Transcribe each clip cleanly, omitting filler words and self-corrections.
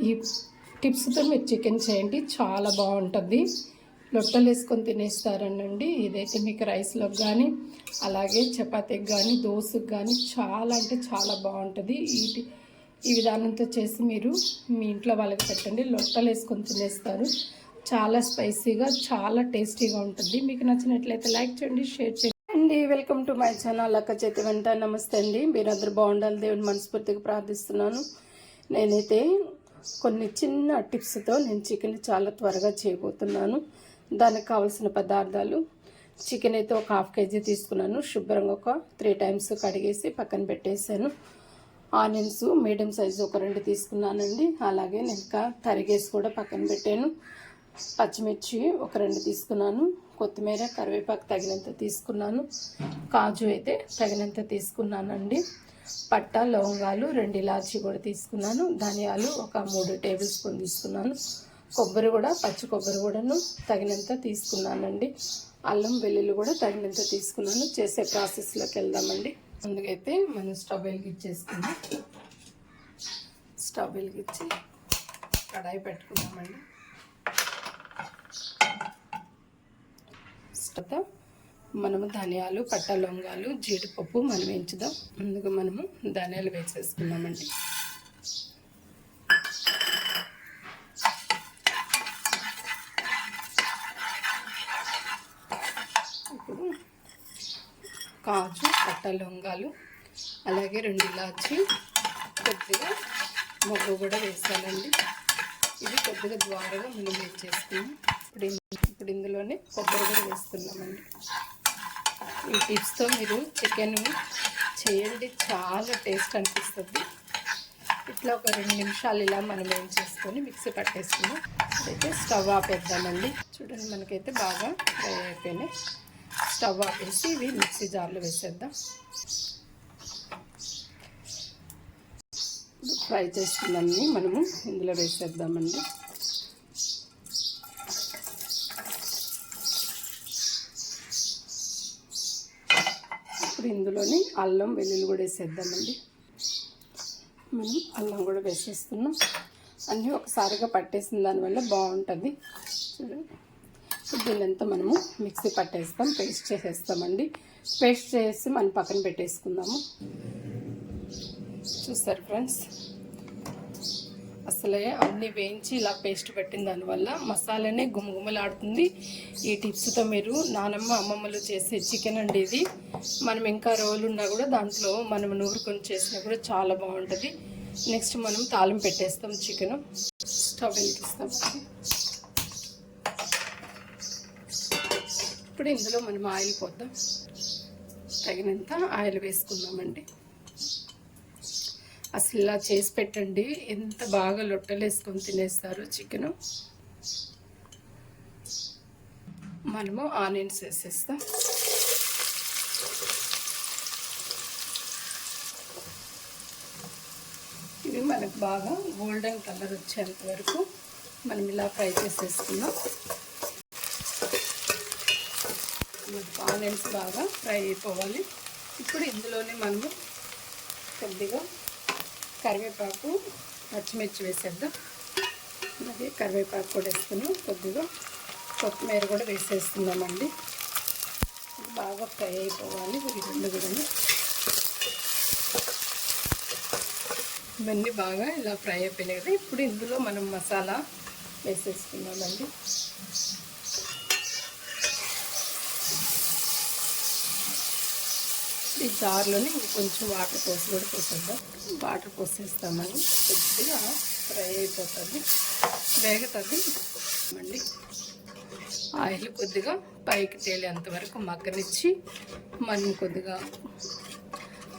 ఈ టిప్స్తో మీరు చికెన్ చేయండి, చాలా బాగుంటుంది. లొట్టలు వేసుకొని తినేస్తారనండి. ఇదైతే మీకు రైస్లోకి కానీ అలాగే చపాతీకి కానీ దోశకి కానీ చాలా అంటే చాలా బాగుంటుంది. ఈ విధానంతో చేసి మీరు మీ ఇంట్లో వాళ్ళకి పెట్టండి, లొట్టలు వేసుకొని తినేస్తారు. చాలా స్పైసీగా చాలా టేస్టీగా ఉంటుంది. మీకు నచ్చినట్లయితే లైక్ చేయండి, షేర్ చేయండి అండి. వెల్కమ్ టు మై ఛానల్ అక్క చేతి వంట. నమస్తే అండి. మీరందరూ బాగుండాలి దేవుని మనస్ఫూర్తిగా ప్రార్థిస్తున్నాను. నేనైతే కొన్ని చిన్న టిప్స్తో నేను చికెన్ చాలా త్వరగా చేయబోతున్నాను. దానికి కావాల్సిన పదార్థాలు: చికెన్ అయితే ఒక 1/2 kg తీసుకున్నాను. శుభ్రంగా ఒక 3 times కడిగేసి పక్కన పెట్టేశాను. ఆనియన్స్ మీడియం సైజు ఒక 2 తీసుకున్నానండి. అలాగే నేను తరిగేసి కూడా పక్కన పెట్టాను. పచ్చిమిర్చి ఒక 2 తీసుకున్నాను. కొత్తిమీర కరివేపాకు తగినంత తీసుకున్నాను. కాజు అయితే తగినంత తీసుకున్నానండి. పట్ట లవంగాలు 2 ఇలాచీ కూడా తీసుకున్నాను. ధనియాలు ఒక 3 టేబుల్ స్పూన్ తీసుకున్నాను. కొబ్బరి కూడా పచ్చి కొబ్బరి కూడాను తగినంత తీసుకున్నానండి. అల్లం వెల్లుల్లి కూడా తగినంత తీసుకున్నాను. చేసే ప్రాసెస్లోకి వెళ్దామండి. ముందుకైతే మనం స్టవ్ వెలిగించేసుకుందాం. స్టవ్ వెలిగించి కడాయి పెట్టుకున్నామండి. స్టవ్ మనము ధనియాలు పట్ట లవంగాలు జీడిపప్పు మనం వేయించుదాం. ముందుగా మనము ధనియాలు వేసేసుకున్నామండి. ఇప్పుడు కాజు పట్ట లవంగాలు అలాగే 2 ఇలాచి కొద్దిగా మొగ్గు కూడా వేసానండి. ఇది కొద్దిగా ద్వారగా మనం వేసేసుకున్నాం. ఇప్పుడు ఇందులోనే కొబ్బరి కూడా వేస్తున్నామండి. ఈ టిప్స్తో మీరు చికెన్ చేయండి, చాలా టేస్ట్ అనిపిస్తుంది. ఇట్లా ఒక 2 నిమిషాలు ఇలా మనం ఏం చేసుకొని మిక్సీ పట్టేసుకున్నాం. అయితే స్టవ్ ఆపేద్దామండి. చూడండి, మనకైతే బాగా ఫ్రై అయిపోయినాయి. స్టవ్ ఆపేసి ఇవి మిక్సీ జార్లో వేసేద్దాం. ఫ్రై చేసుకున్నన్ని మనము ఇందులో వేసేద్దామండి. ఇప్పుడు ఇందులోని అల్లం వెల్లుల్లి కూడా వేసేద్దామండి. మనం అల్లం కూడా వేసేస్తున్నాం. అన్నీ ఒకసారిగా పట్టేసిన దానివల్ల బాగుంటుంది. చూడండి, దీనంతా మనము మిక్సీ పట్టేస్తాం, పేస్ట్ చేసేస్తామండి. పేస్ట్ చేసి మనం పక్కన పెట్టేసుకుందాము. చూస్తారు ఫ్రెండ్స్, అసలే అన్నీ వేయించి ఇలా పేస్ట్ పెట్టిన దానివల్ల మసాలానే గుమగుమలాడుతుంది. ఈ టిప్స్తో మీరు నానమ్మ అమ్మమ్మలు చేసే చికెన్ అండి ఇది. మనం ఇంకా రోలు ఉన్నా కూడా దాంట్లో మనం నూరుకొని చేసినా కూడా చాలా బాగుంటుంది. నెక్స్ట్ మనం తాలింపు పెట్టేస్తాం. చికెన్ స్టవ్ వెలిగిస్తాం. ఇప్పుడు ఇందులో మనం ఆయిల్ పోద్దాం. తగినంత ఆయిల్ వేసుకుందామండి. అసలు ఇలా చేసి పెట్టండి, ఎంత బాగా లొట్టలు వేసుకొని తినేస్తారు చికెను. మనము ఆనియన్స్ వేసేస్తాం. ఇవి మనకు బాగా గోల్డెన్ కలర్ వచ్చేంత వరకు మనం ఇలా ఫ్రై చేసేసుకున్నాం. ఆనియన్స్ బాగా ఫ్రై అయిపోవాలి. ఇప్పుడు ఇందులోనే మనము కొద్దిగా కరివేపాకు పచ్చిమిర్చి వేసేద్దాం. అలాగే కరివేపాకు కూడా వేసుకున్నాం. కొద్దిగా కొత్తిమీర కూడా వేసేస్తున్నామండి. బాగా ఫ్రై అయిపోవాలి ఈ 2 కూడా. ఇవన్నీ బాగా ఇలా ఫ్రై అయిపోయినాయి కదా. ఇప్పుడు ఇందులో మనం మసాలా వేసేసుకున్నామండి. ఈ జార్లోనే కొంచెం వాటర్ పోసి కూడా పోసేద్దాం. వాటర్ పోసేస్తామని కొద్దిగా ఫ్రై అయిపోతుంది, వేగుతుంది అండి. ఆయిల్ కొద్దిగా పైకి తేలేంత వరకు మగ్గనిచ్చి మనం కొద్దిగా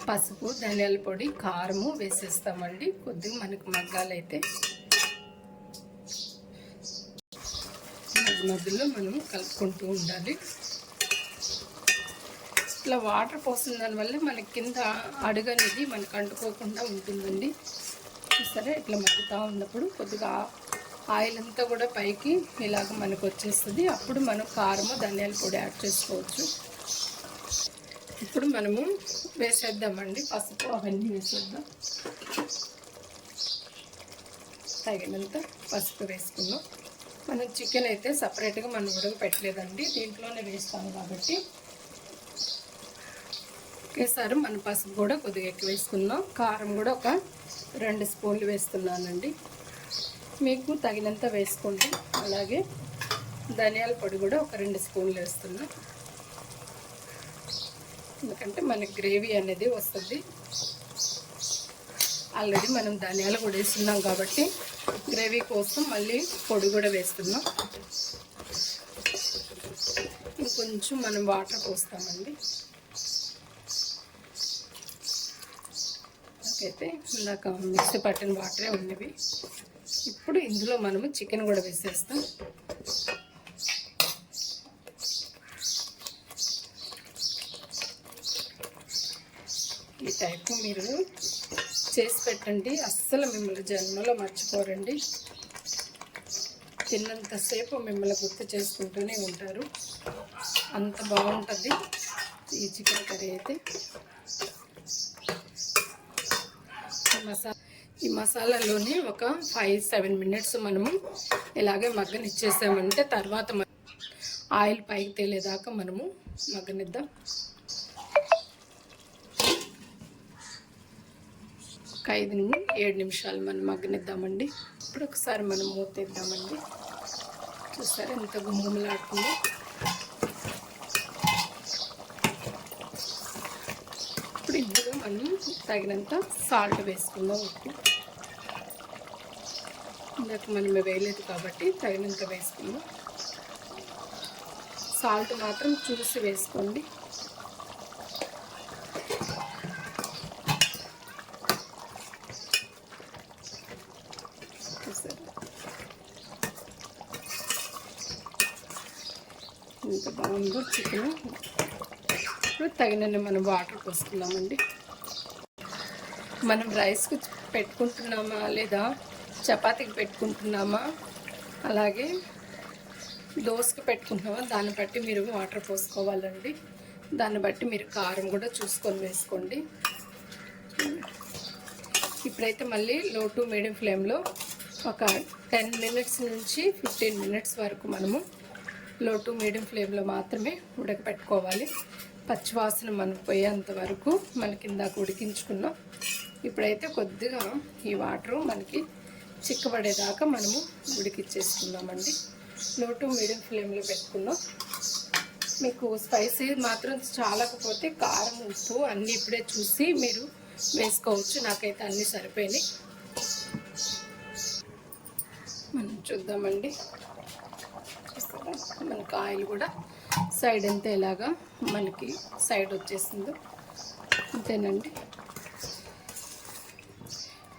పసుపు ధనియాల పొడి కారము వేసేస్తామండి. కొద్దిగా మనకు మగ్గాలైతే మధ్యలో మనం కలుపుకుంటూ ఉండాలి. ఇట్లా వాటర్ పోసిన దానివల్ల మనకి కింద అడుగనేది మనకు అంటుకోకుండా ఉంటుందండి. సరే, ఇట్లా మగ్గుతూ ఉన్నప్పుడు కొద్దిగా ఆయిల్ అంతా కూడా పైకి ఇలాగ మనకు వచ్చేస్తుంది. అప్పుడు మనం కారము ధనియాల పొడి యాడ్ చేసుకోవచ్చు. ఇప్పుడు మనము వేసేద్దామండి. పసుపు అవన్నీ వేసేద్దాం. తగినంత పసుపు వేసుకున్నాం. మనం చికెన్ అయితే సపరేట్గా మనం ఉడకపెట్టలేదండి, దీంట్లోనే వేస్తాము కాబట్టి ఒకేసారి మన పసుపు కూడా కొద్దిగా ఎక్కువ వేసుకున్నాం. కారం కూడా ఒక 2 స్పూన్లు వేస్తున్నానండి, మీకు తగినంత వేసుకోండి. అలాగే ధనియాల పొడి కూడా ఒక 2 స్పూన్లు వేస్తున్నాం, ఎందుకంటే మనకి గ్రేవీ అనేది వస్తుంది. ఆల్రెడీ మనం ధనియాలు కూడా వేస్తున్నాం కాబట్టి గ్రేవీ కోసం మళ్ళీ పొడి కూడా వేస్తున్నాం. ఇంకొంచెం మనం వాటర్ పోస్తామండి. అయితే ఇందాక మిక్సీ పట్టిన వాటరే ఉన్నవి. ఇప్పుడు ఇందులో మనము చికెన్ కూడా వేసేస్తాం. ఈ టైపు మీరు చేసి పెట్టండి, అస్సలు మిమ్మల్ని జన్మలో మర్చిపోరండి. తిన్నంతసేపు మిమ్మల్ని గుర్తు చేసుకుంటూనే ఉంటారు, అంత బాగుంటుంది ఈ చికెన్ కర్రీ అయితే. ఈ మసాలాలోని ఒక 5-7 మినిట్స్ మనము ఇలాగే మగ్గనిచ్చేసామంటే తర్వాత ఆయిల్ పైకి తేలేదాకా మనము మగ్గనిద్దాం. ఒక 5-7 నిమిషాలు మనం మగ్గనిద్దామండి. ఇప్పుడు ఒకసారి మనం మూతేద్దామండి. చూసారా ఎంత గుమ్మలాడుతుందో. ఇప్పుడు ఇందులో మనం తగినంత సాల్ట్ వేసుకుందాం. ఉప్పు ఇందాక మనం వేయలేదు కాబట్టి తగినంత వేసుకుందాం. సాల్ట్ మాత్రం చూసి వేసుకోండి. ఎంత బాగుందో చికెన్. ఇప్పుడు తగినన్ని మనం వాటర్ పోసుకుందామండి. మనం రైస్కి పెట్టుకుంటున్నామా లేదా చపాతీకి పెట్టుకుంటున్నామా అలాగే దోసకి పెట్టుకుంటున్నామా దాన్ని బట్టి మీరు వాటర్ పోసుకోవాలండి. దాన్ని బట్టి మీరు కారం కూడా చూసుకొని వేసుకోండి. ఇప్పుడైతే మళ్ళీ లో టు మీడియం ఫ్లేమ్లో ఒక 10 మినిట్స్ నుంచి 15 మినిట్స్ వరకు మనము లో టు మీడియం ఫ్లేమ్లో మాత్రమే ఉడకపెట్టుకోవాలి. పచ్చివాసన మనకు పోయేంత వరకు మనకి ఇందాక ఉడికించుకున్నాం. ఇప్పుడైతే కొద్దిగా ఈ వాటరు మనకి చిక్కబడేదాకా మనము ఉడికిచ్చేసుకుందామండి. లో టు మీడియం ఫ్లేమ్లో పెట్టుకున్నాం. మీకు స్పైసీ మాత్రం చాలకపోతే కారం ఉప్పు అన్నీ ఇప్పుడే చూసి మీరు వేసుకోవచ్చు. నాకైతే అన్నీ సరిపోయినాయి. మనం చూద్దామండి. చూస్తారా మనకు ఆయిల్ కూడా సైడ్ అంతా ఎలాగా మనకి సైడ్ వచ్చేసిందో అంతేనండి.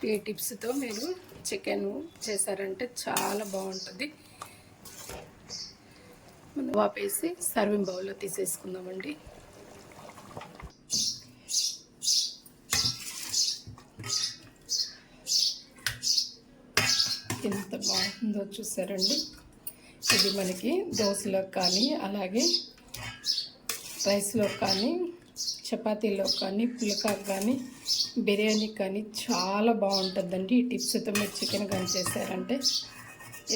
ఈ టిప్స్తో మీరు చికెన్ చేశారంటే చాలా బాగుంటుంది. మనం వాపేసి సర్వింగ్ బౌల్లో తీసేసుకుందామండి. ఎంత బాగుందో చూసారండి. ఇది మనకి దోశలో కానీ అలాగే రైస్లో కానీ చపాతీలో కానీ పుల్కాకు కానీ బిర్యానీ కానీ చాలా బాగుంటుందండి. ఈ టిప్స్తో మీరు చికెన్ కానీ చేశారంటే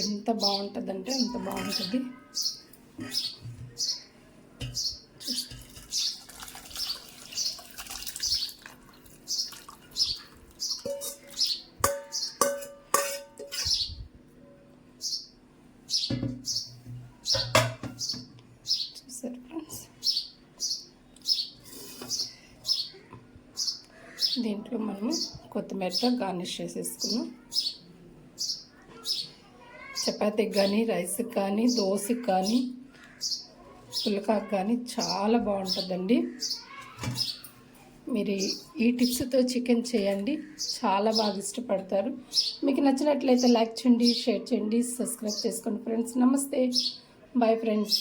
ఎంత బాగుంటుందంటే అంత బాగుంటుంది. చూసారు ఫ్రెండ్స్, దీంట్లో మనము కొత్తిమీరతో గార్నిష్ చేసేసుకున్నాం. చపాతీకి కానీ రైస్కి కానీ దోశకి కానీ పుల్కాకు కానీ చాలా బాగుంటుందండి. మీరు ఈ టిప్స్తో చికెన్ చేయండి, చాలా బాగా ఇష్టపడతారు. మీకు నచ్చినట్లయితే లైక్ చేయండి, షేర్ చేయండి, సబ్స్క్రైబ్ చేసుకోండి ఫ్రెండ్స్. నమస్తే, బాయ్ ఫ్రెండ్స్.